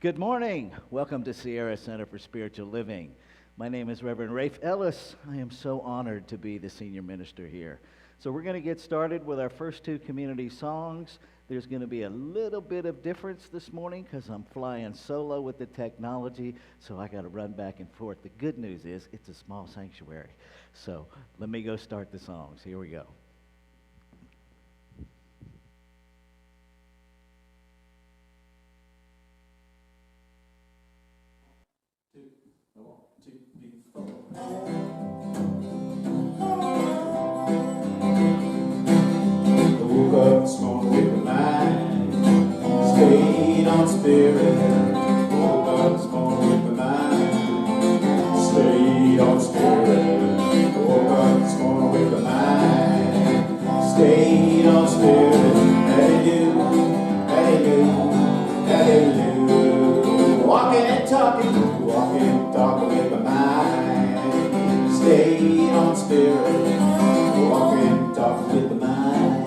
Good morning. Welcome to Sierra Center for Spiritual Living. My name is Reverend Rafe Ellis. I am so honored to be the senior minister here. So we're going to get started with our first two community songs. There's going to be a little bit of difference this morning because I'm flying solo with the technology, so I got to run back and forth. The good news is it's a small sanctuary. So let me go start the songs. Here we go. This morning with my mind stayed on spirit. Woke up this morning with my mind stayed on spirit. Woke up this morning with my mind stayed on spirit. Hallelujah, hallelujah, hallelujah. Walking and talking with my mind stayed on spirit. Walking and talking with my mind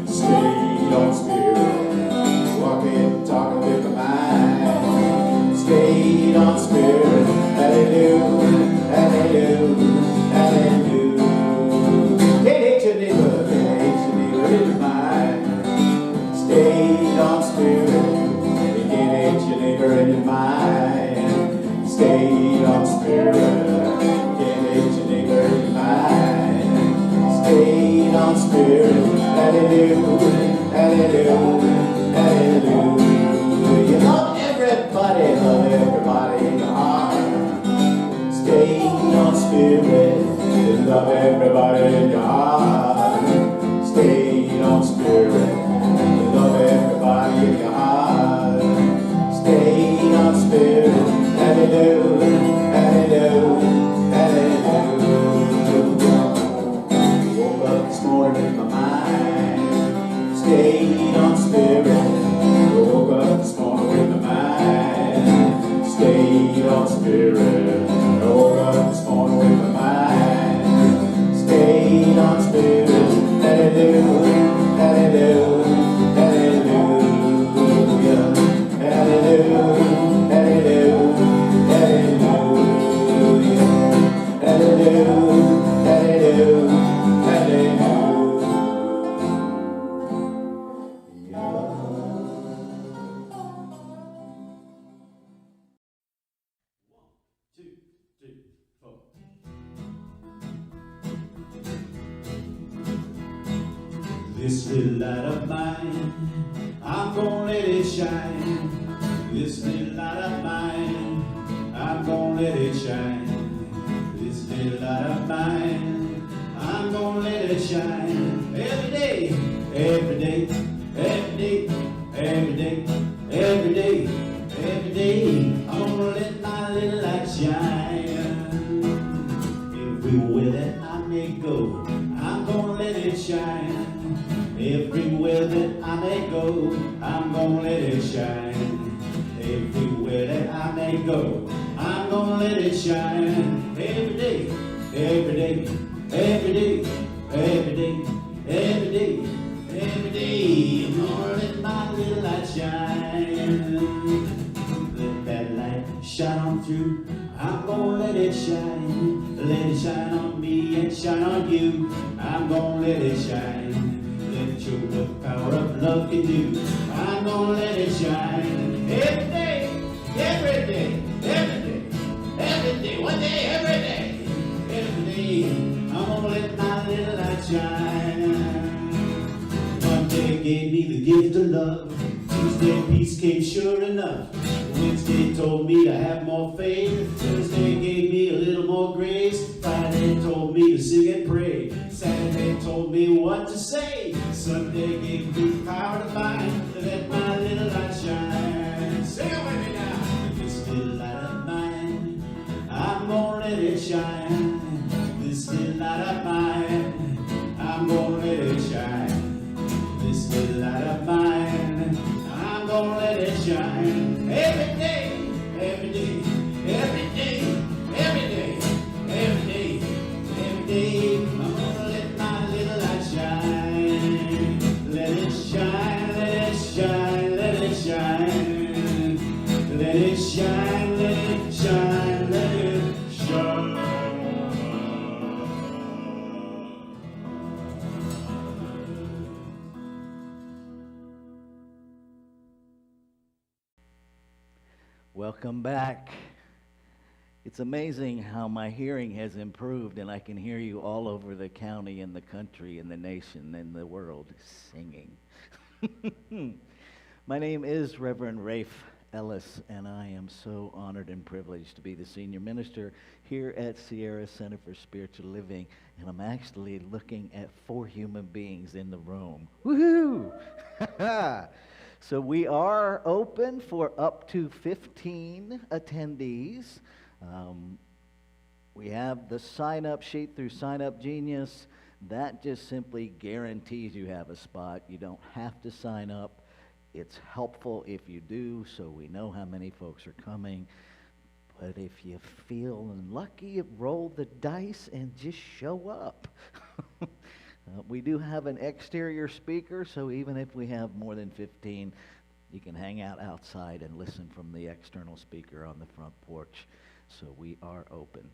stayed on spirit. Walking, talking with my mind stayed on spirit. Hallelujah, hallelujah, hallelujah. Hate your neighbor in your mind stayed on spirit. Hate your neighbor in your mind stayed on spirit. Hate your neighbor in your mind stayed on spirit. Hallelujah, hallelujah, hallelujah. Love everybody in your heart. Stay on spirit. Love everybody in your heart. Stay on spirit. Love everybody in your heart. Stay on spirit. Hallelujah, hallelujah, hallelujah. Woke up this morning in my mind stayed on spirit. Woke up this morning with my mind stayed on spirit. Woke up this morning with my mind stayed on spirit. Hallelujah, hallelujah, hallelujah, hallelujah, hallelujah, hallelujah, hallelujah, hallelujah. This little light of mine, I'm gonna let it shine. This little light of mine, I'm gonna let it shine. This little light of mine, I'm gonna let it shine. Every day, every day, every day, every day, every day, every day, I'm gonna let my little light shine. Everywhere that I may go, I'm gonna let it shine. Everywhere that I may go, I'm gonna let it shine. Everywhere that I may go, I'm gonna let it shine. Every day, every day, every day, every day, every day, every day, I'm gonna let my little light shine. Let that light shine on through. I'm gonna let it shine. Let it shine on me and shine on you. I'm gonna let it shine. Show the power of love can do. I'm gonna let it shine. Every day, every day, every day, every day, one day, every day, every day, I'm gonna let my little light shine. Monday gave me the gift of love. Tuesday peace came sure enough. Wednesday told me to have more faith. Thursday gave me a little more grace. Friday told me to sing and pray. Saturday told me what to say. Sunday gave me power to find to let my little light shine. Sing it with me now. This little light of mine, I'm gonna let it shine. This little light of mine, I'm gonna let it shine. This little light of mine, I'm gonna let it shine. Every day, every day, every day, every day, every day, every day, I'm gonna let my little light shine. Let it shine, let it shine. Welcome back. It's amazing how my hearing has improved and I can hear you all over the county and the country and the nation and the world singing. My name is Reverend Rafe Ellis, and I am so honored and privileged to be the senior minister here at Sierra Center for Spiritual Living, and I'm actually looking at 4 human beings in the room. Woohoo! So we are open for up to 15 attendees. We have the sign-up sheet through Sign Up Genius. That just simply guarantees you have a spot. You don't have to sign up. It's helpful if you do, so we know how many folks are coming. But if you feel lucky, roll the dice and just show up. We do have an exterior speaker, so even if we have more than 15, you can hang out outside and listen from the external speaker on the front porch. So we are open.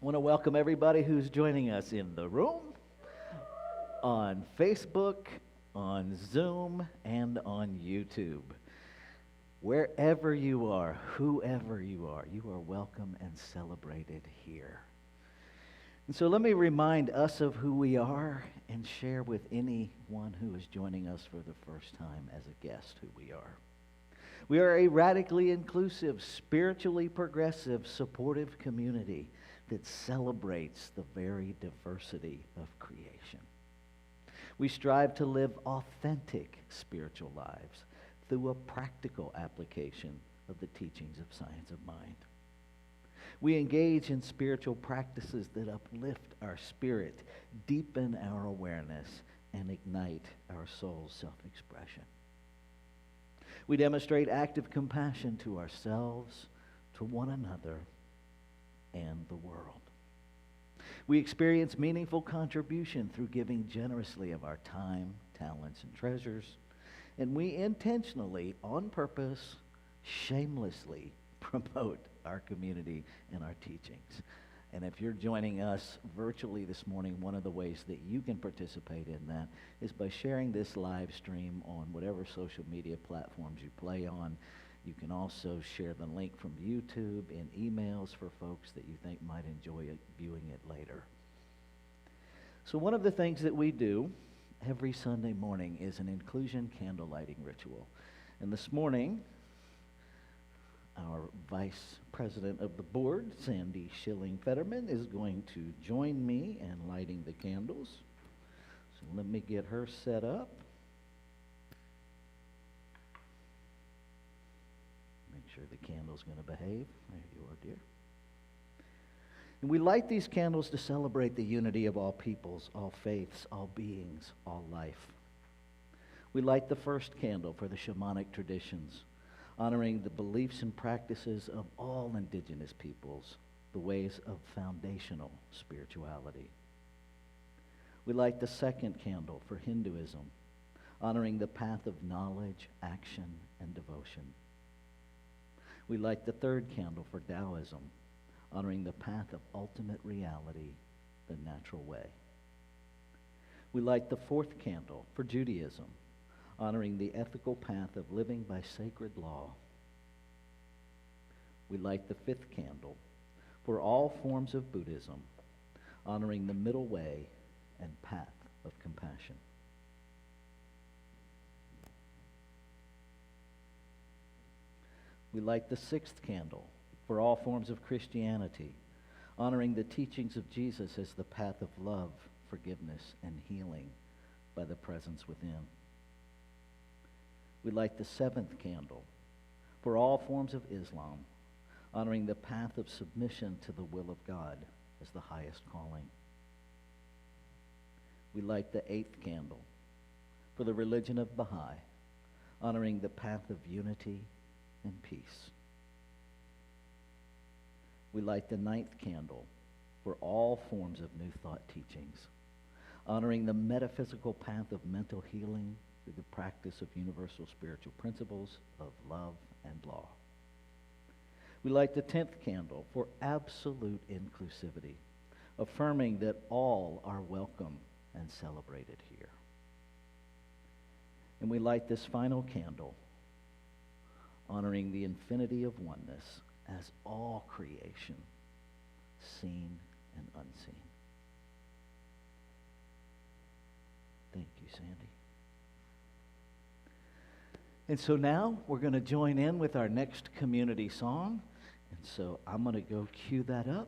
I want to welcome everybody who's joining us in the room, on Facebook, on Zoom, and on YouTube. Wherever you are, whoever you are welcome and celebrated here. And so let me remind us of who we are and share with anyone who is joining us for the first time as a guest who we are. We are a radically inclusive, spiritually progressive, supportive community that celebrates the very diversity of creation. We strive to live authentic spiritual lives through a practical application of the teachings of science of mind. We engage in spiritual practices that uplift our spirit, deepen our awareness, and ignite our soul's self-expression. We demonstrate active compassion to ourselves, to one another, and the world. We experience meaningful contribution through giving generously of our time, talents, and treasures, and we intentionally, on purpose, shamelessly promote our community and our teachings. And if you're joining us virtually this morning, one of the ways that you can participate in that is by sharing this live stream on whatever social media platforms you play on. You can also share the link from YouTube in emails for folks that you think might enjoy viewing it later. So one of the things that we do every Sunday morning is an inclusion candle lighting ritual. And this morning, our Vice President of the Board, Sandy Schilling-Fetterman, is going to join me in lighting the candles. So let me get her set up. Make sure the candle's going to behave. There you are, dear. And we light these candles to celebrate the unity of all peoples, all faiths, all beings, all life. We light the first candle for the shamanic traditions, honoring the beliefs and practices of all indigenous peoples, the ways of foundational spirituality. We light the second candle for Hinduism, honoring the path of knowledge, action, and devotion. We light the third candle for Taoism, honoring the path of ultimate reality, the natural way. We light the fourth candle for Judaism, honoring the ethical path of living by sacred law. We light the fifth candle for all forms of Buddhism, honoring the middle way and path of compassion. We light the sixth candle for all forms of Christianity, honoring the teachings of Jesus as the path of love, forgiveness, and healing by the presence within. We light the seventh candle for all forms of Islam, honoring the path of submission to the will of God as the highest calling. We light the eighth candle for the religion of Baha'i, honoring the path of unity and peace. We light the ninth candle for all forms of New Thought teachings, honoring the metaphysical path of mental healing through the practice of universal spiritual principles of love and law. We light the 10th candle for absolute inclusivity, affirming that all are welcome and celebrated here. And we light this final candle, honoring the infinity of oneness as all creation, seen and unseen. Thank you, Sandy. And so now we're going to join in with our next community song. And so I'm going to go cue that up.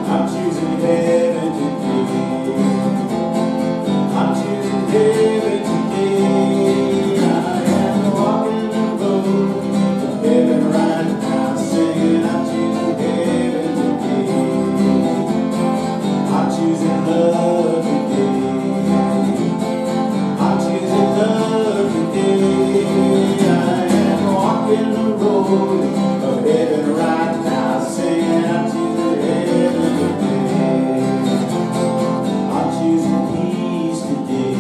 I'm choosing heaven today. I'm choosing heaven today. I am walking the road of heaven right now, singing. I'm choosing heaven today. I'm choosing love today. I'm choosing love today. I am walking the road of heaven right now, singing. I'm choosing heaven today. I'm choosing peace today.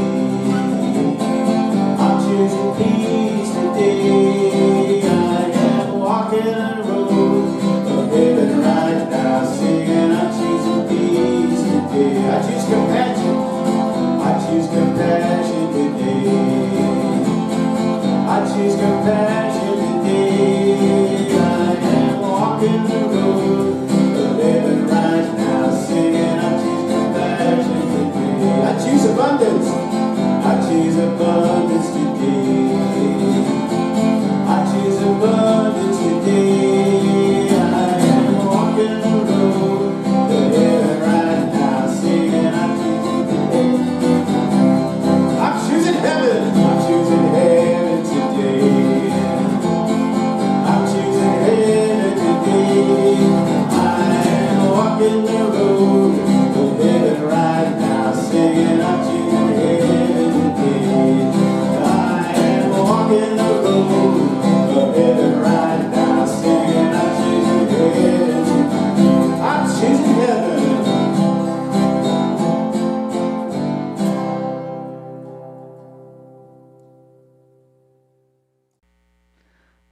I'm choosing peace today. I am walking the road of heaven right now, singing. I'm choosing peace today. I choose compassion. I choose compassion today. I choose compassion today. I am walking the road of heaven right now, singing. I choose compassion today. I choose abundance. I choose abundance today. I choose abundance today. I am walking the road of heaven right now, singing. I choose today. I'm choosing heaven. I'm choosing heaven today. I'm choosing heaven today. I am walking the road of heaven right now, singing. I'm choosing heaven today. I am walking the road of heaven right now, singing. I'm choosing heaven today. I'm choosing heaven.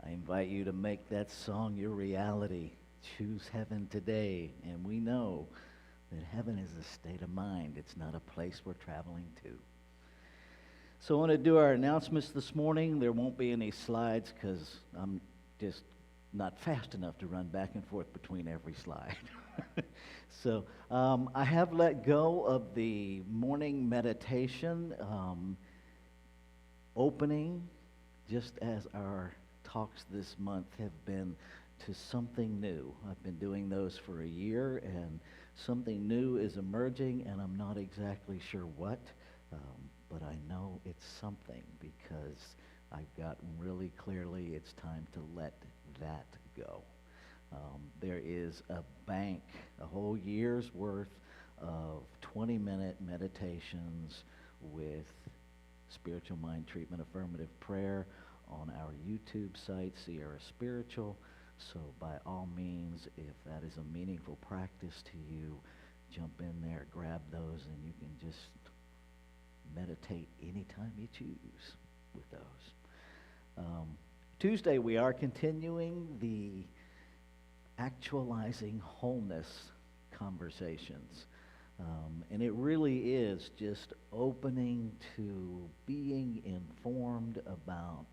I invite you to make that song your reality. Choose heaven today. And we know that heaven is a state of mind. It's not a place we're traveling to. So I want to do our announcements this morning. There won't be any slides because I'm just not fast enough to run back and forth between every slide. So I have let go of the morning meditation opening, just as our talks this month have been to something new. I've been doing those for a year, and something new is emerging, and I'm not exactly sure what, but I know it's something because I've gotten really clearly it's time to let that go. There is a bank, a whole year's worth of 20-minute meditations with spiritual mind treatment, affirmative prayer on our YouTube site, Sierra Spiritual. So by all means, if that is a meaningful practice to you, jump in there, grab those, and you can just meditate anytime you choose with those. Tuesday, we are continuing the actualizing wholeness conversations. And it really is just opening to being informed about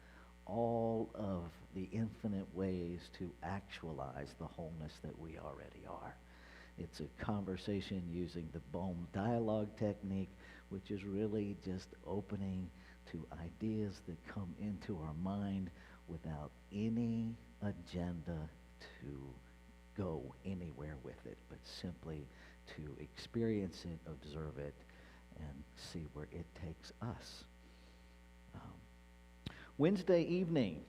all of the infinite ways to actualize the wholeness that we already are. It's a conversation using the Bohm dialogue technique, which is really just opening to ideas that come into our mind without any agenda to go anywhere with it, but simply to experience it, observe it, and see where it takes us. Wednesday evening.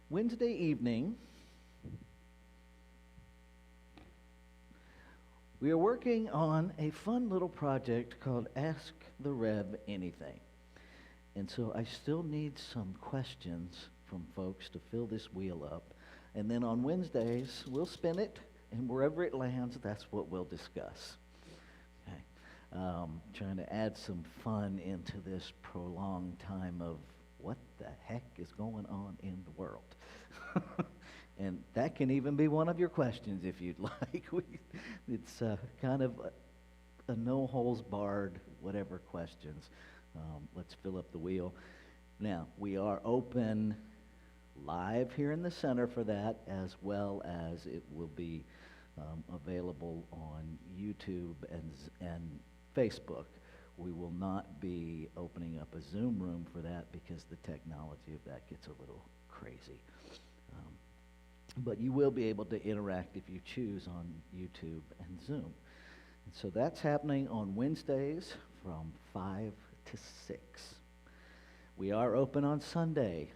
Wednesday evening, we are working on a fun little project called Ask the Reb Anything. And so I still need some questions from folks to fill this wheel up. And then on Wednesdays, we'll spin it, and wherever it lands, that's what we'll discuss. Okay. trying to add some fun into this prolonged time of what the heck is going on in the world. And that can even be one of your questions if you'd like. It's kind of a no holes barred, whatever questions. Let's fill up the wheel. Now, we are open live here in the center for that, as well as it will be available on YouTube and Facebook. We will not be opening up a Zoom room for that because the technology of that gets a little crazy. But you will be able to interact if you choose on YouTube and Zoom. And so that's happening on Wednesdays from 5 to 6. We are open on Sunday,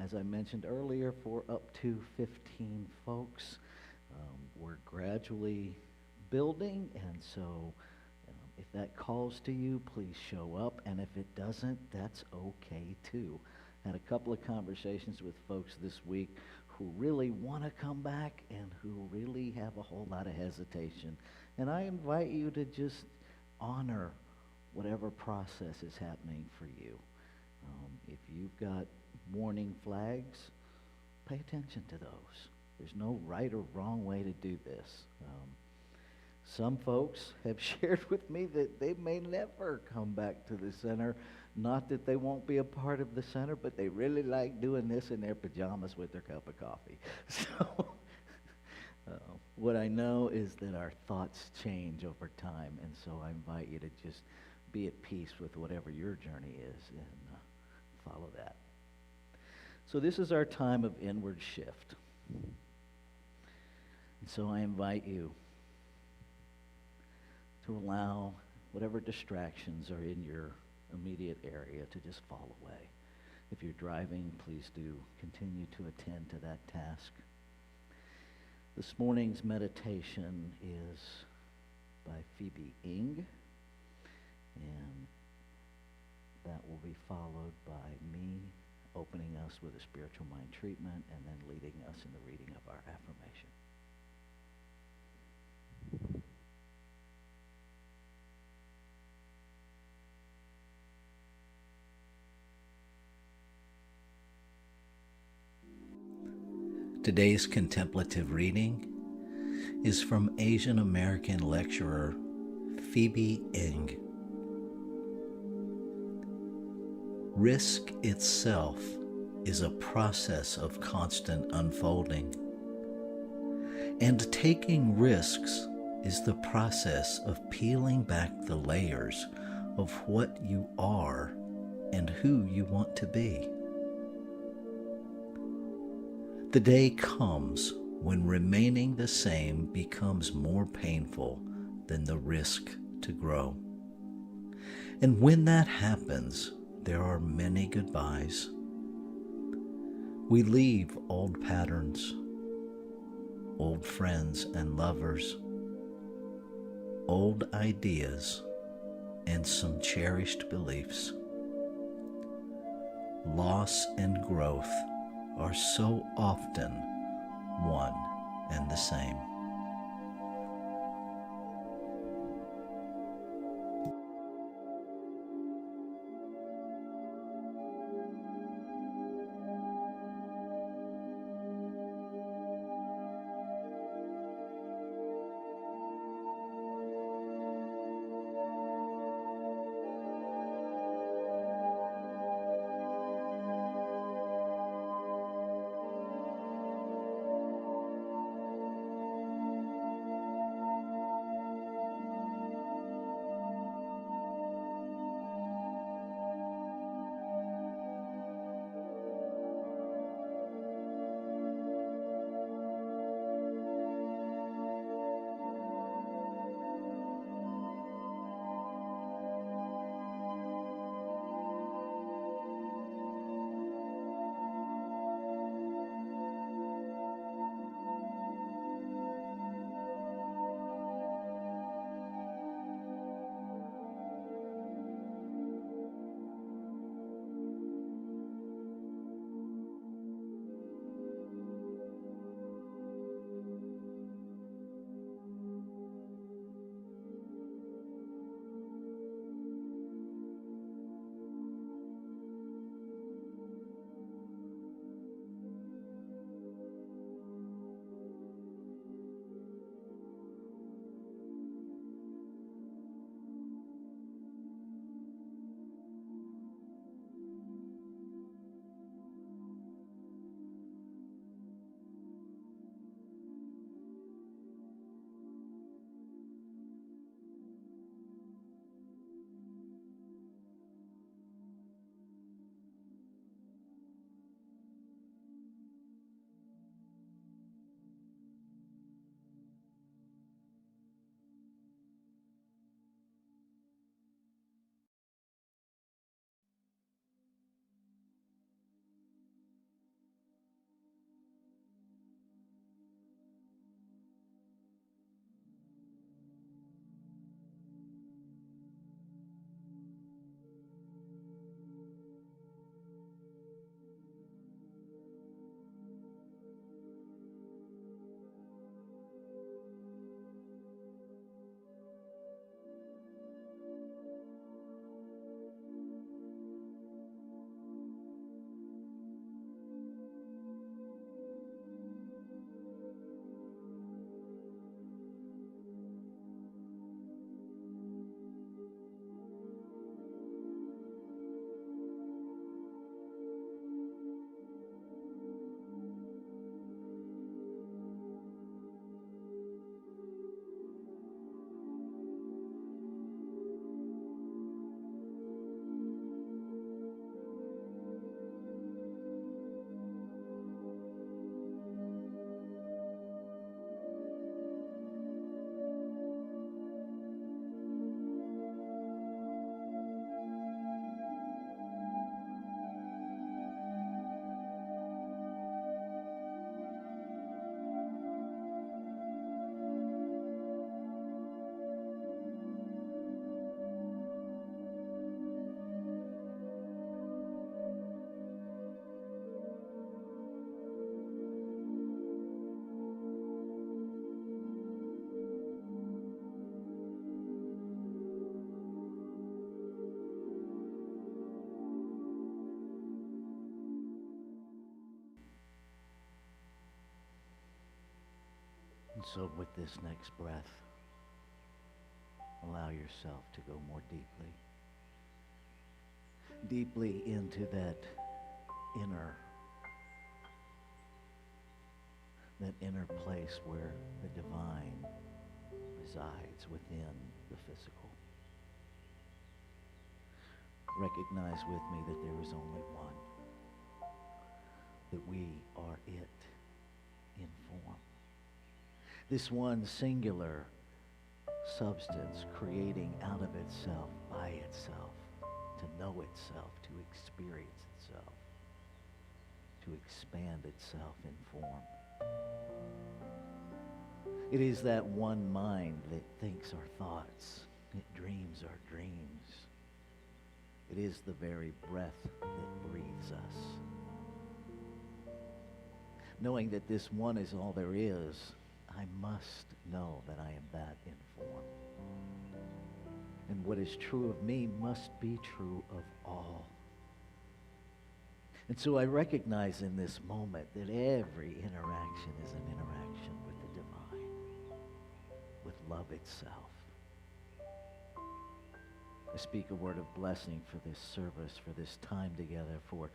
as I mentioned earlier, for up to 15 folks. We're gradually building, and so if that calls to you, please show up, and if it doesn't, that's okay too. Had a couple of conversations with folks this week who really want to come back and who really have a whole lot of hesitation. And I invite you to just honor whatever process is happening for you. If you've got warning flags, pay attention to those. There's no right or wrong way to do this. Some folks have shared with me that they may never come back to the center. Not that they won't be a part of the center, but they really like doing this in their pajamas with their cup of coffee. So what I know is that our thoughts change over time, and so I invite you to just be at peace with whatever your journey is and follow that. So this is our time of inward shift. And so I invite you to allow whatever distractions are in your immediate area to just fall away. If you're driving, please do continue to attend to that task. This morning's meditation is by Phoebe Ing, and that will be followed by me opening us with a spiritual mind treatment and then leading us in the reading of our affirmation. Today's contemplative reading is from Asian American lecturer Phoebe Ing. Risk itself is a process of constant unfolding, and taking risks is the process of peeling back the layers of what you are and who you want to be. The day comes when remaining the same becomes more painful than the risk to grow. And when that happens, there are many goodbyes. We leave old patterns, old friends and lovers, old ideas, and some cherished beliefs. Loss and growth are so often one and the same. So with this next breath, allow yourself to go more deeply into that inner place where the divine resides within the physical. Recognize with me that there is only one, that we are it in form. This one singular substance creating out of itself, by itself, to know itself, to experience itself, to expand itself in form. It is that one mind that thinks our thoughts, it dreams our dreams. It is the very breath that breathes us. Knowing that this one is all there is, I must know that I am that in form. And what is true of me must be true of all. And so I recognize in this moment that every interaction is an interaction with the divine, with love itself. I speak a word of blessing for this service, for this time together, for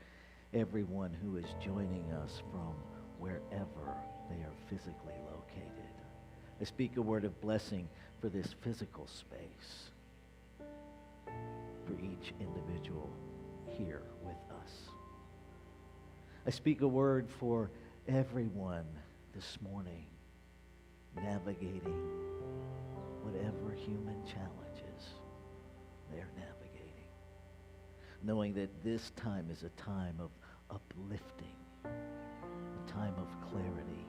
everyone who is joining us from wherever they are physically located. I speak a word of blessing for this physical space, for each individual here with us. I speak a word for everyone this morning navigating whatever human challenges they're navigating, knowing that this time is a time of uplifting, a time of clarity,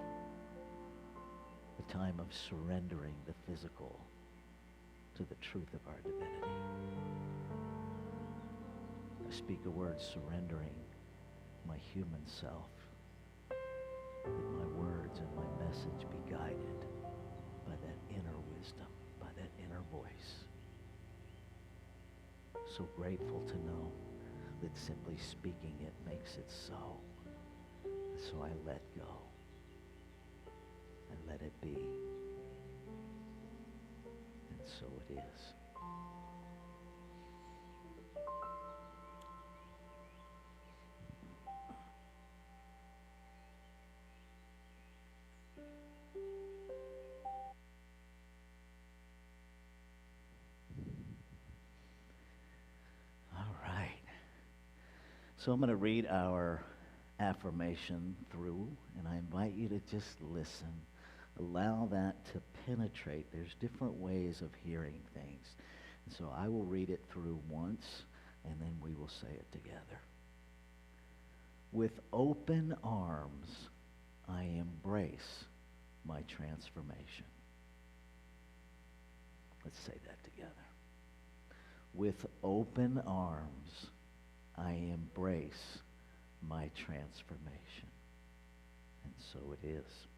a time of surrendering the physical to the truth of our divinity. I speak a word surrendering my human self, that my words and my message be guided by that inner wisdom, by that inner voice. So grateful to know that simply speaking it makes it so. So I let go and let it be. And so it is. So I'm going to read our affirmation through, and I invite you to just listen. Allow that to penetrate. There's different ways of hearing things. And so I will read it through once, and then we will say it together. With open arms, I embrace my transformation. Let's say that together. With open arms, I embrace my transformation. And so it is.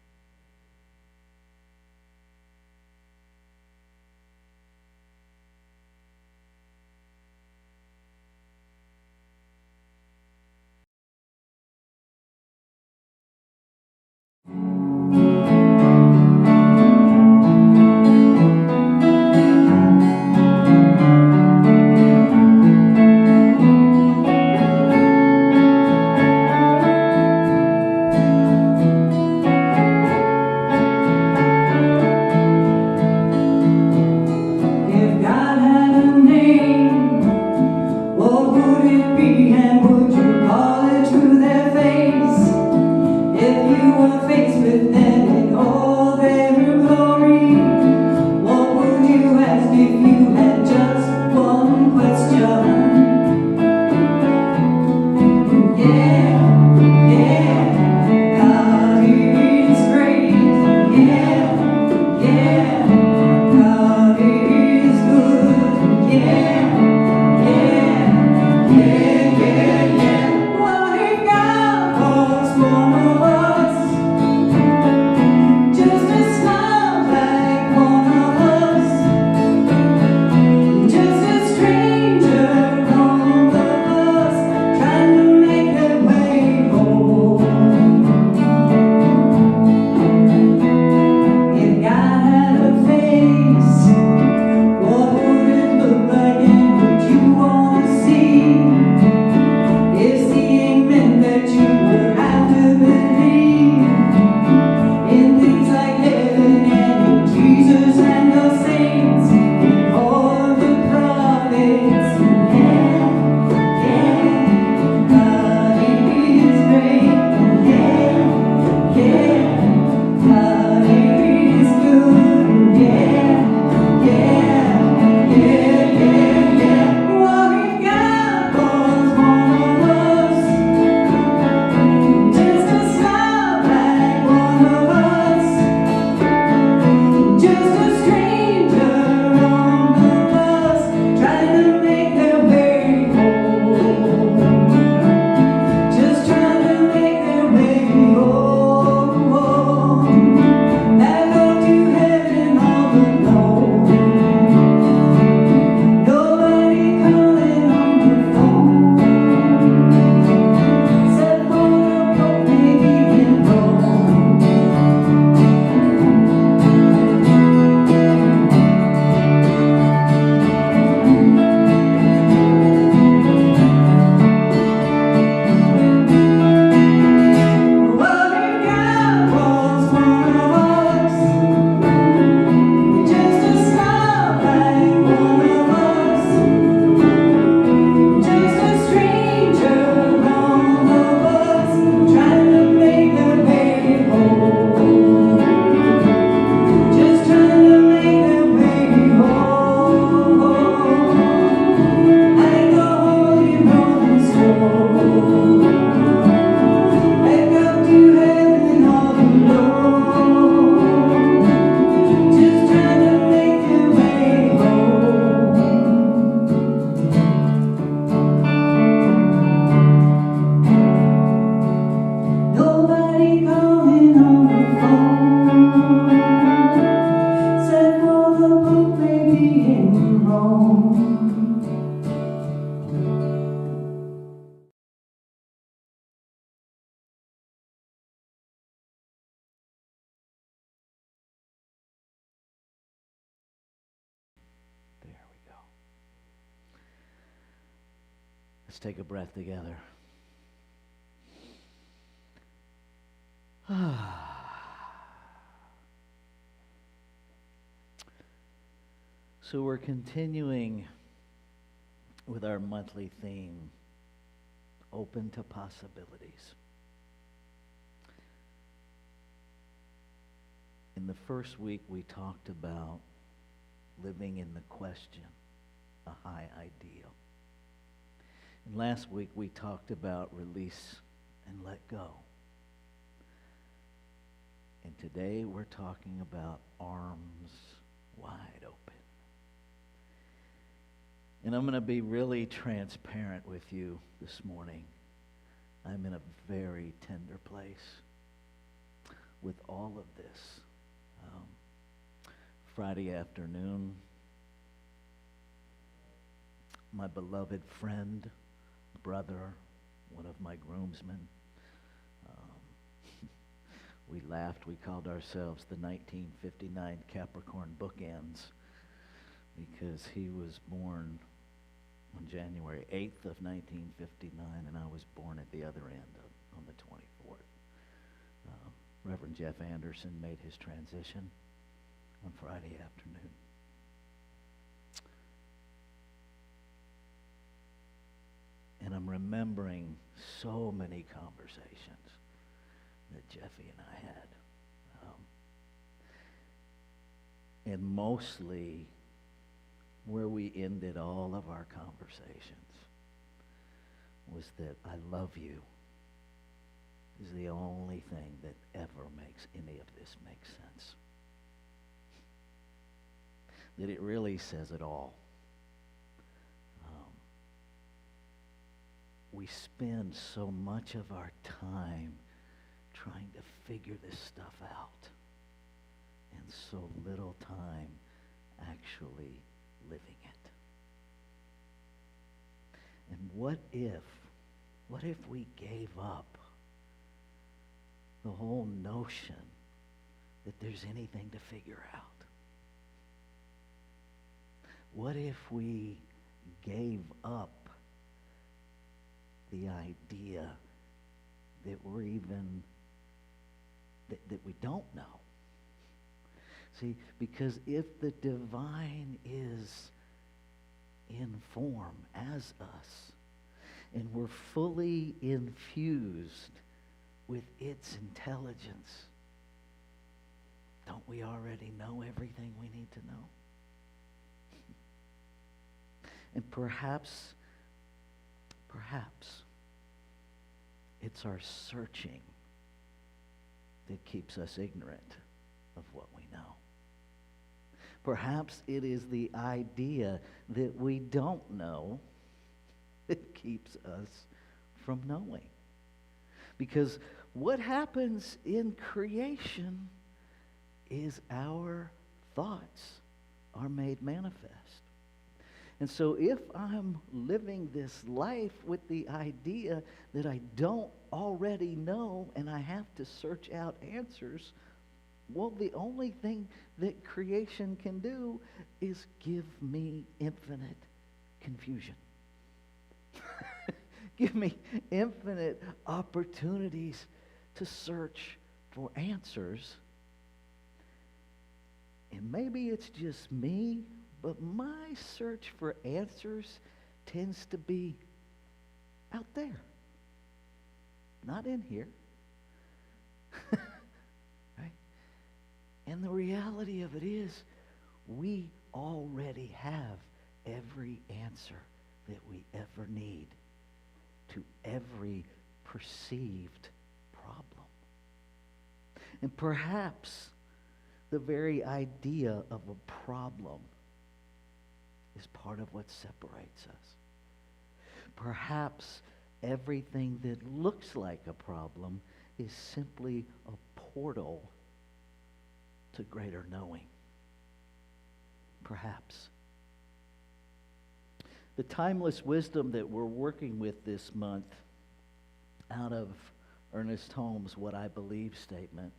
Let's take a breath together. So we're continuing with our monthly theme, Open to Possibilities. In the first week, we talked about living in the question, a high ideal. And last week, we talked about release and let go. And today, we're talking about arms wide open. And I'm going to be really transparent with you this morning. I'm in a very tender place with all of this. Friday afternoon, my beloved friend, brother, one of my groomsmen, we laughed. We called ourselves the 1959 Capricorn Bookends because he was born on January 8th of 1959, and I was born at the other end on the 24th. Reverend Jeff Anderson made his transition on Friday afternoon. And I'm remembering so many conversations that Jeffy and I had. And mostly where we ended all of our conversations was that I love you is the only thing that ever makes any of this make sense. That it really says it all. We spend so much of our time trying to figure this stuff out and so little time actually living it. And what if we gave up the whole notion that there's anything to figure out? What if we gave up the idea that we're even, that we don't know? See, because if the divine is in form as us, and we're fully infused with its intelligence, don't we already know everything we need to know? And perhaps it's our searching that keeps us ignorant of what we know. Perhaps it is the idea that we don't know that keeps us from knowing. Because what happens in creation is our thoughts are made manifest. And so if I'm living this life with the idea that I don't already know and I have to search out answers, well, the only thing that creation can do is give me infinite confusion. Give me infinite opportunities to search for answers. And maybe it's just me, but my search for answers tends to be out there, not in here. Right? And the reality of it is, we already have every answer that we ever need to every perceived problem. And perhaps the very idea of a problem is part of what separates us. Perhaps everything that looks like a problem is simply a portal to greater knowing. Perhaps. The timeless wisdom that we're working with this month out of Ernest Holmes' What I Believe statement,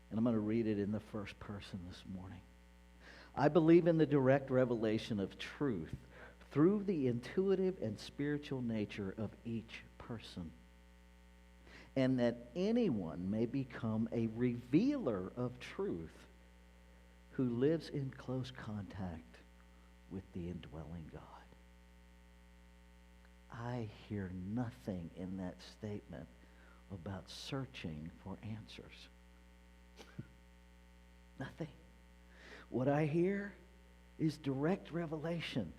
and I'm going to read it in the first person this morning. I believe in the direct revelation of truth through the intuitive and spiritual nature of each person, and that anyone may become a revealer of truth who lives in close contact with the indwelling God. I hear nothing in that statement about searching for answers. Nothing. What I hear is direct revelation,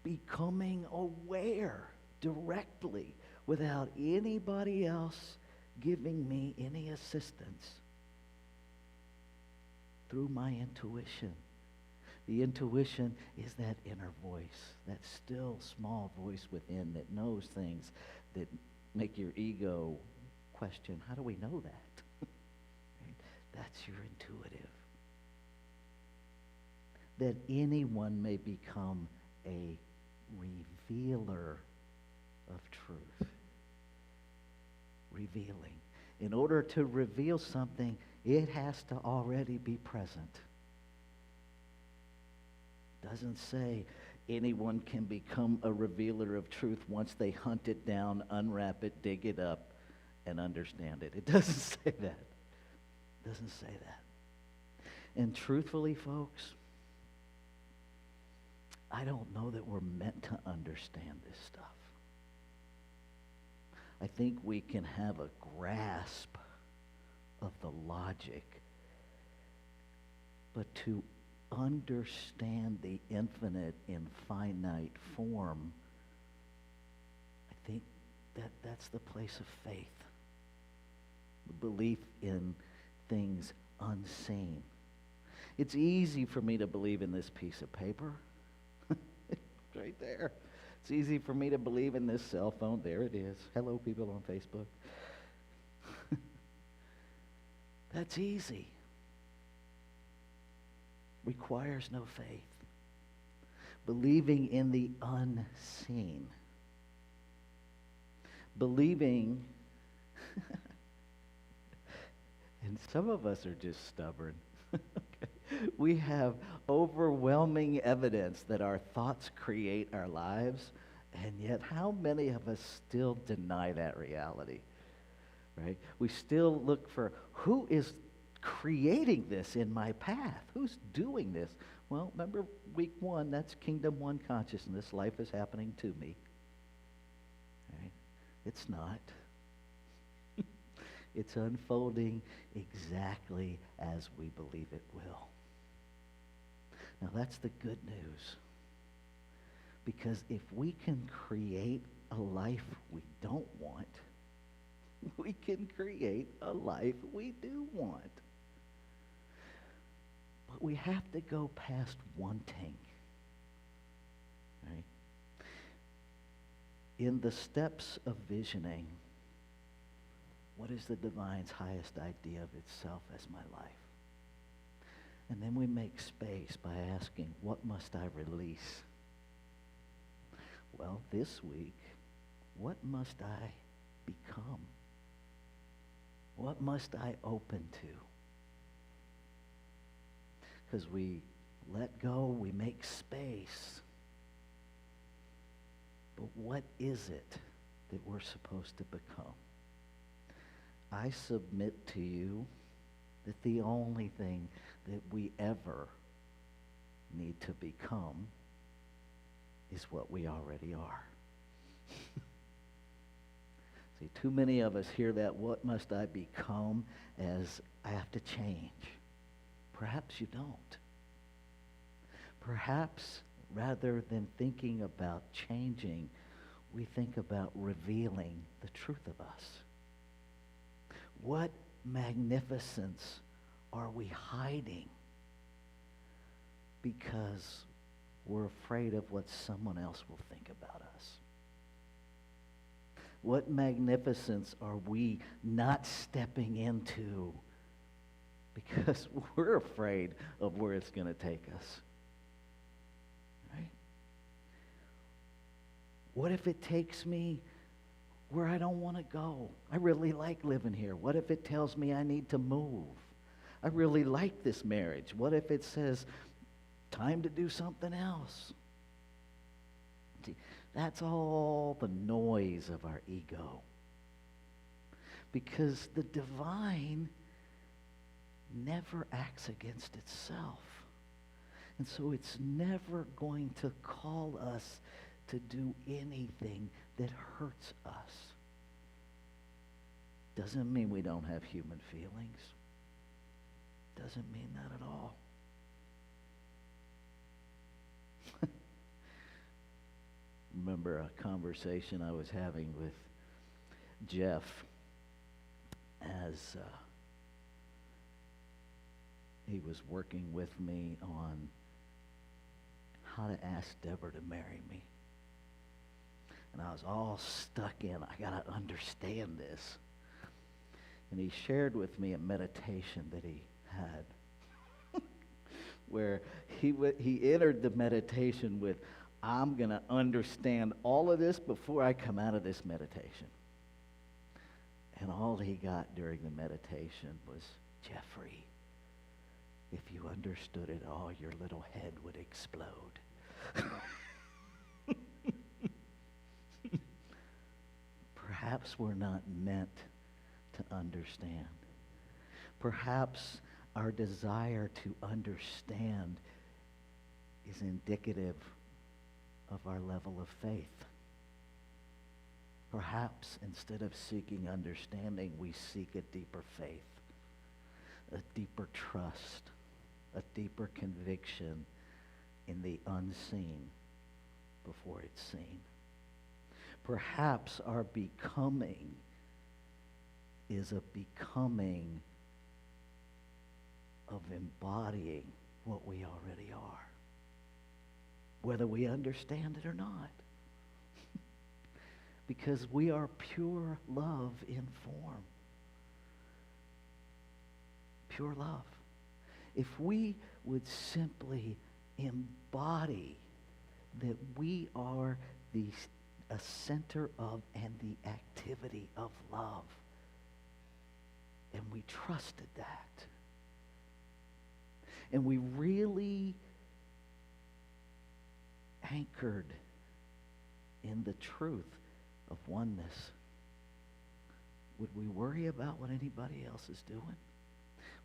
becoming aware directly without anybody else giving me any assistance through my intuition. The intuition is that inner voice, that still small voice within that knows things that make your ego question, how do we know that? Right? That's your intuitive. That anyone may become a revealer of truth. Revealing. In order to reveal something, it has to already be present. Doesn't say anyone can become a revealer of truth once they hunt it down, unwrap it, dig it up, and understand it. It doesn't say that. It doesn't say that. And truthfully, folks, I don't know that we're meant to understand this stuff. I think we can have a grasp of the logic, but to understand the infinite in finite form, I think that's the place of faith. The belief in things unseen. It's easy for me to believe in this piece of paper. It's right there. It's easy for me to believe in this cell phone. There it is. Hello, people on Facebook. That's easy. Requires no faith. Believing in the unseen. Believing, and some of us are just stubborn. We have overwhelming evidence that our thoughts create our lives, and yet how many of us still deny that reality? Right? We still look for who is creating this in my path? Who's doing this? Well, remember week 1, that's Kingdom 1 consciousness. Life is happening to me. Right? It's not. It's unfolding exactly as we believe it will. Now that's the good news. Because if we can create a life we don't want, we can create a life we do want. But we have to go past wanting. Right? In the steps of visioning, what is the divine's highest idea of itself as my life? And then we make space by asking, what must I release? Well, this week, what must I become? What must I open to? Because we let go, we make space. But what is it that we're supposed to become? I submit to you that the only thing that we ever need to become is what we already are. See, too many of us hear that, what must I become, as I have to change. Perhaps you don't. Perhaps rather than thinking about changing, we think about revealing the truth of us. What magnificence are we hiding because we're afraid of what someone else will think about us? What magnificence are we not stepping into because we're afraid of where it's going to take us? Right? What if it takes me where I don't want to go? I really like living here. What if it tells me I need to move? I really like this marriage. What if it says, time to do something else? See, that's all the noise of our ego. Because the divine never acts against itself. And so it's never going to call us to do anything that hurts us. Doesn't mean we don't have human feelings. Doesn't mean that at all. Remember a conversation I was having with Jeff as he was working with me on how to ask Deborah to marry me. And I was all stuck in, I got to understand this. And he shared with me a meditation that he had where he entered the meditation with, I'm going to understand all of this before I come out of this meditation. And all he got during the meditation was, Jeffrey, if you understood it all, your little head would explode. Perhaps we're not meant to understand. Perhaps our desire to understand is indicative of our level of faith. Perhaps instead of seeking understanding, we seek a deeper faith, a deeper trust, a deeper conviction in the unseen before it's seen. Perhaps our becoming is a becoming of embodying what we already are, whether we understand it or not. Because we are pure love in form. Pure love. If we would simply embody that we are a center of and the activity of love, and we trusted that, and we really anchored in the truth of oneness, would we worry about what anybody else is doing?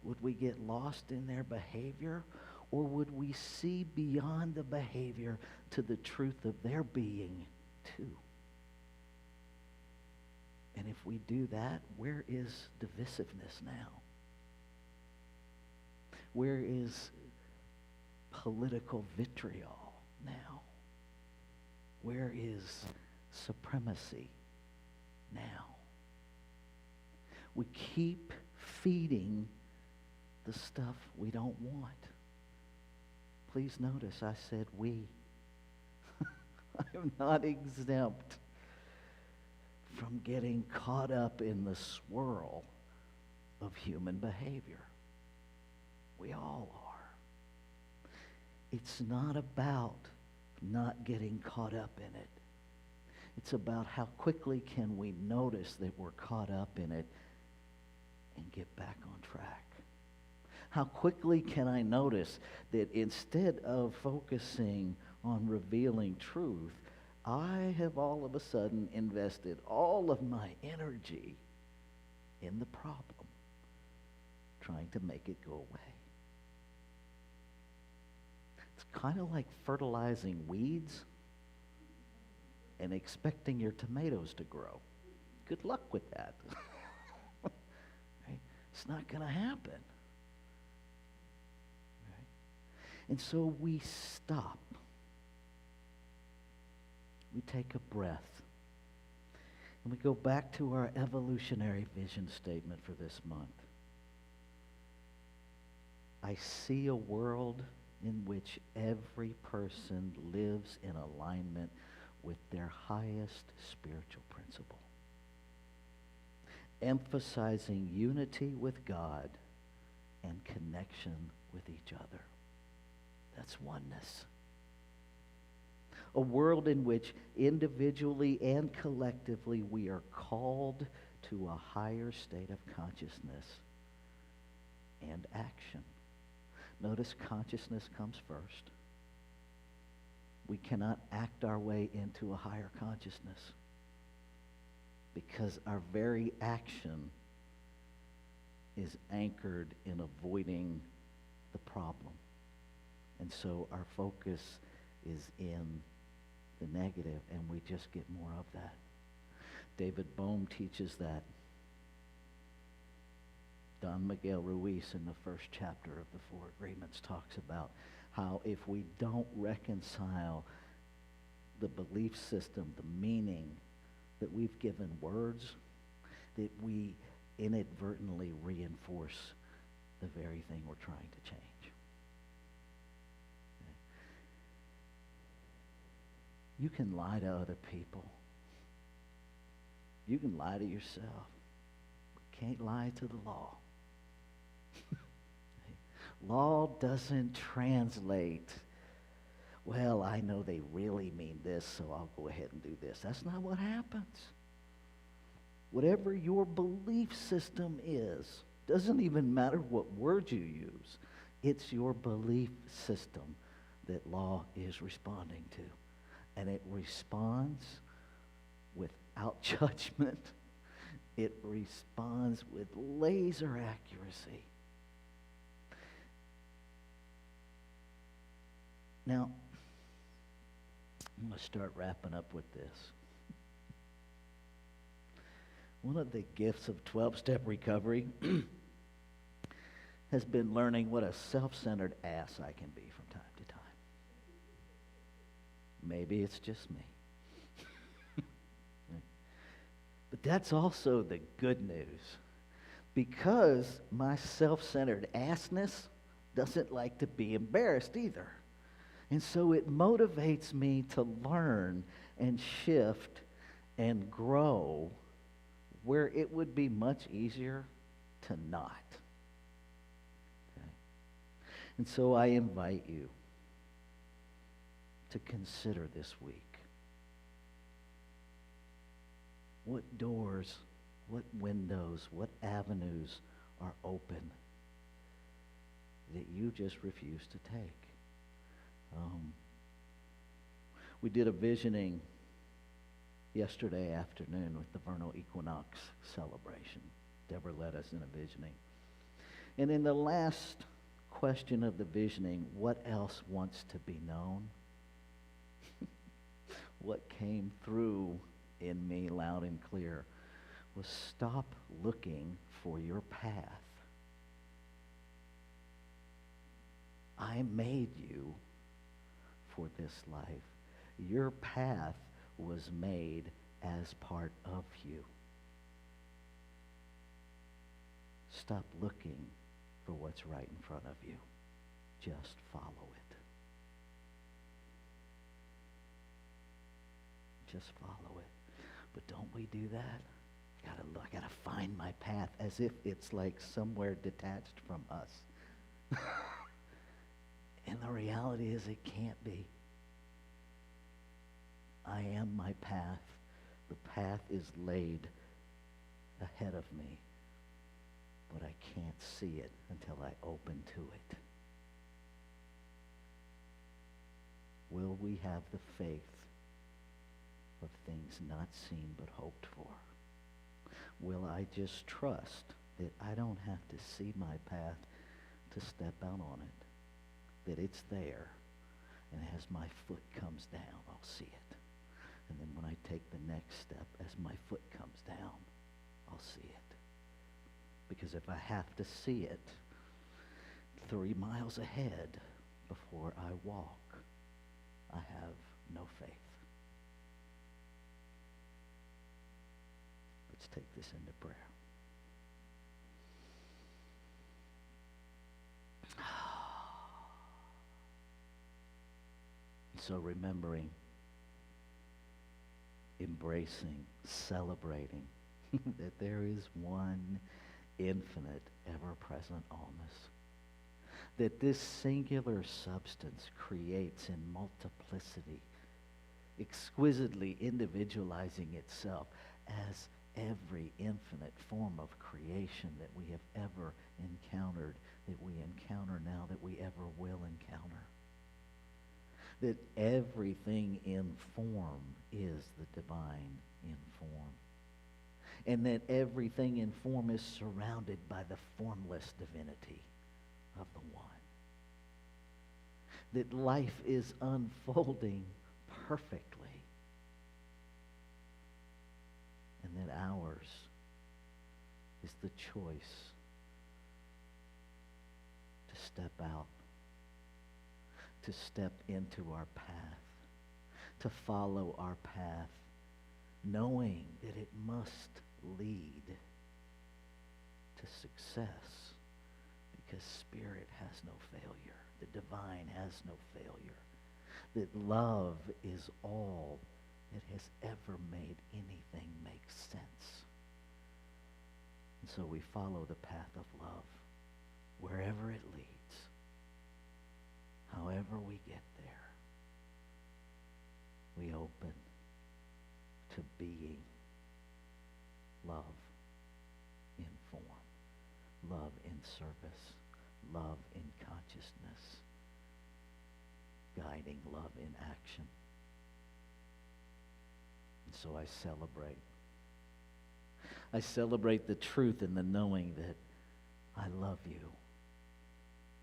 Would we get lost in their behavior? Or would we see beyond the behavior to the truth of their being too? And if we do that, where is divisiveness now? Where is political vitriol now? Where is supremacy now? We keep feeding the stuff we don't want. Please notice I said we. I am not exempt from getting caught up in the swirl of human behavior. We all are. It's not about not getting caught up in it. It's about how quickly can we notice that we're caught up in it and get back on track. How quickly can I notice that instead of focusing on revealing truth, I have all of a sudden invested all of my energy in the problem, trying to make it go away. It's kind of like fertilizing weeds and expecting your tomatoes to grow. Good luck with that. Right? It's not going to happen. Right? And so we stop. We take a breath. And we go back to our evolutionary vision statement for this month. I see a world in which every person lives in alignment with their highest spiritual principle, emphasizing unity with God and connection with each other. That's oneness. A world in which individually and collectively we are called to a higher state of consciousness and action. Notice consciousness comes first. We cannot act our way into a higher consciousness because our very action is anchored in avoiding the problem. And so our focus is in the negative, and we just get more of that. David Bohm teaches that. Don Miguel Ruiz in the first chapter of the Four Agreements talks about how if we don't reconcile the belief system, the meaning that we've given words, that we inadvertently reinforce the very thing we're trying to change. Okay. You can lie to other people. You can lie to yourself. But can't lie to the law. Law doesn't translate, well, I know they really mean this, so I'll go ahead and do this. That's not what happens. Whatever your belief system is, doesn't even matter what words you use. It's your belief system that law is responding to. And it responds without judgment. It responds with laser accuracy. Now, I'm going to start wrapping up with this. One of the gifts of 12-step recovery has been learning what a self-centered ass I can be from time to time. Maybe it's just me. But that's also the good news. Because my self-centered assness doesn't like to be embarrassed either. And so it motivates me to learn and shift and grow where it would be much easier to not. Okay? And so I invite you to consider this week. What doors, what windows, what avenues are open that you just refuse to take? We did a visioning yesterday afternoon with the vernal equinox celebration. Deborah led us in a visioning. And in the last question of the visioning, what else wants to be known? What came through in me loud and clear was stop looking for your path. I made you for this life. Your path was made as part of you. Stop looking for what's right in front of you. Just follow it. Just follow it. But don't we do that? I gotta find my path as if it's like somewhere detached from us. And the reality is it can't be. I am my path. The path is laid ahead of me. But I can't see it until I open to it. Will we have the faith of things not seen but hoped for? Will I just trust that I don't have to see my path to step out on it? That it's there, and as my foot comes down, I'll see it. And then when I take the next step, as my foot comes down, I'll see it. Because if I have to see it 3 miles ahead before I walk, I have no faith. Let's take this into prayer. So remembering, embracing, celebrating that there is one infinite, ever-present allness. That this singular substance creates in multiplicity, exquisitely individualizing itself as every infinite form of creation that we have ever encountered, that we encounter now, that we ever will encounter. that everything in form is the divine in form, and that everything in form is surrounded by the formless divinity of the one. That life is unfolding perfectly, and that ours is the choice to step out, to step into our path, to follow our path, knowing that it must lead to success, because Spirit has no failure. The divine has no failure. That love is all that has ever made anything make sense. And so we follow the path of love wherever it leads, however we get there. We open to being love in form, love in service, love in consciousness, guiding love in action. And so I celebrate. I celebrate the truth and the knowing that I love you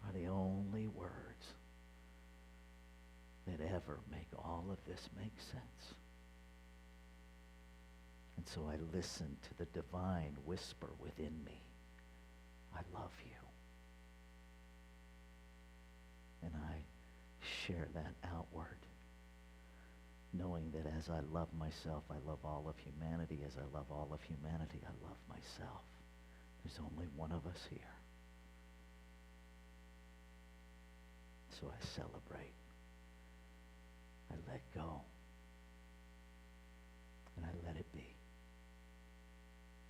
are the only words that ever make all of this make sense. And so I listen to the divine whisper within me, I love you. And I share that outward, knowing that as I love myself, I love all of humanity. As I love all of humanity, I love myself. There's only one of us here. So I celebrate. I let go. And I let it be.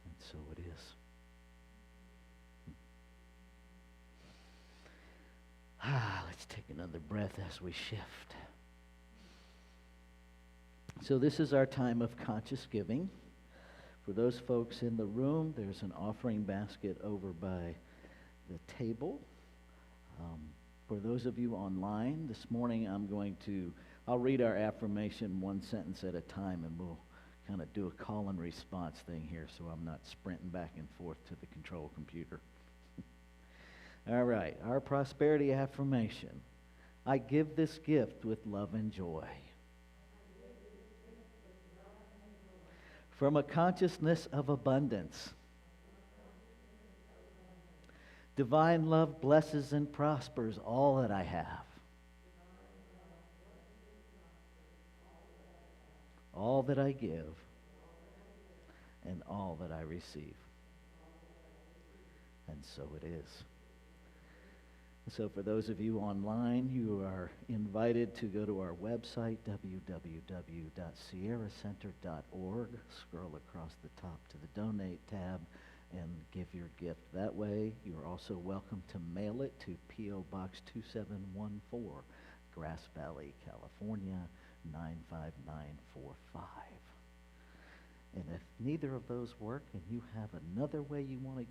And so it is. Let's take another breath as we shift. So this is our time of conscious giving. For those folks in the room, there's an offering basket over by the table. For those of you online, this morning I'll read our affirmation one sentence at a time, and we'll kind of do a call and response thing here so I'm not sprinting back and forth to the control computer. All right, our prosperity affirmation. I give this gift with love and joy. From a consciousness of abundance. Divine love blesses and prospers all that I have. All that I give. And all that I receive. And so it is. So for those of you online, you are invited to go to our website, www.sierracenter.org. Scroll across the top to the Donate tab and give your gift that way. You're also welcome to mail it to P.O. Box 2714, Grass Valley, California, 95945. And if neither of those work and you have another way you want to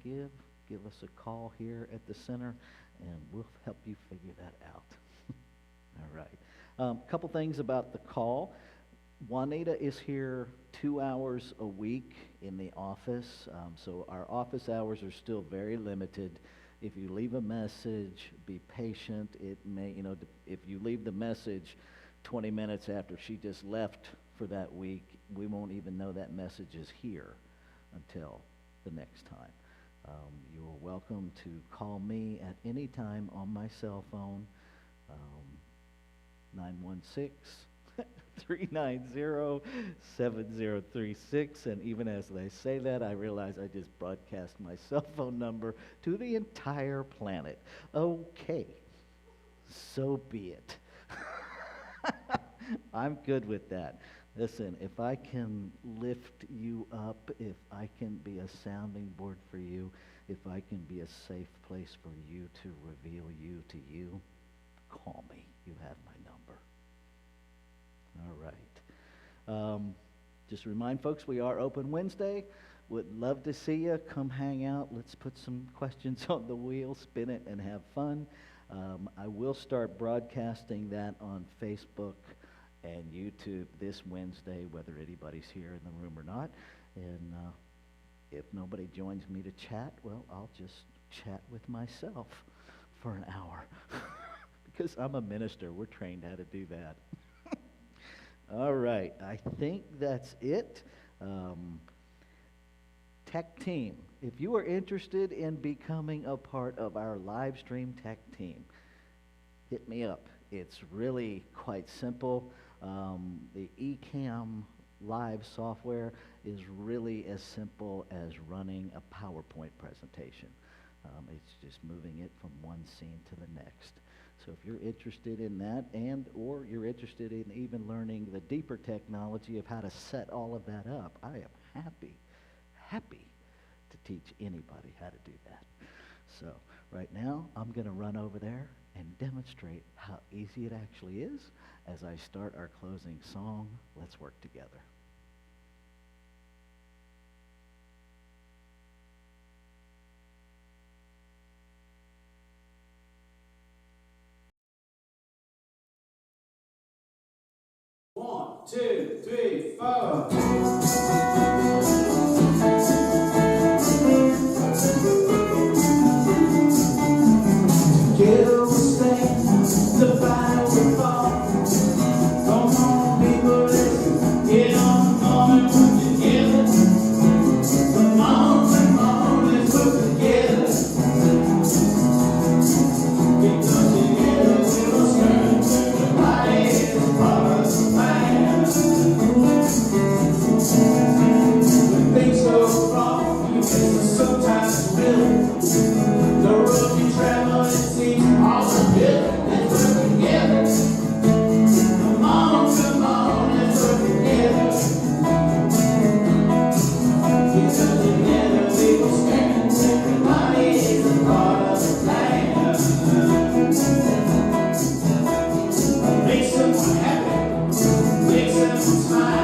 give us a call here at the center, and we'll help you figure that out. All right. A couple things about the call. Juanita is here 2 hours a week in the office, so our office hours are still very limited. If you leave a message, be patient. It may, if you leave the message 20 minutes after she just left for that week, we won't even know that message is here until the next time. You are welcome to call me at any time on my cell phone, 916-390-7036. And even as I say that, I realize I just broadcast my cell phone number to the entire planet. Okay, so be it. I'm good with that. Listen, if I can lift you up, if I can be a sounding board for you, if I can be a safe place for you to reveal you to you, call me. You have my number. All right. Just remind folks, we are open Wednesday. Would love to see you. Come hang out. Let's put some questions on the wheel, spin it, and have fun. I will start broadcasting that on Facebook and YouTube this Wednesday, whether anybody's here in the room or not. And if nobody joins me to chat, well, I'll just chat with myself for an hour. Because I'm a minister. We're trained how to do that. All right. I think that's it. Tech team. If you are interested in becoming a part of our live stream tech team, hit me up. It's really quite simple. The eCam live software is really as simple as running a PowerPoint presentation. It's just moving it from one scene to the next. So if you're interested in that, and or you're interested in even learning the deeper technology of how to set all of that up, I am happy to teach anybody how to do that. So right now, I'm going to run over there and demonstrate how easy it actually is as I start our closing song. Let's work together. One, two, three, four. Together we'll stand, the fire will fall. Come on, people, let's get on and work together. Come on, let's work together. Because together we will stand, everybody is part of the plan. When things go wrong, you can sometimes feel the road you travel, it seems all together. Let's work together. Come on, let's work together. Because together we will stand. Everybody is a part of the plan. Make someone happy. Make someone smile.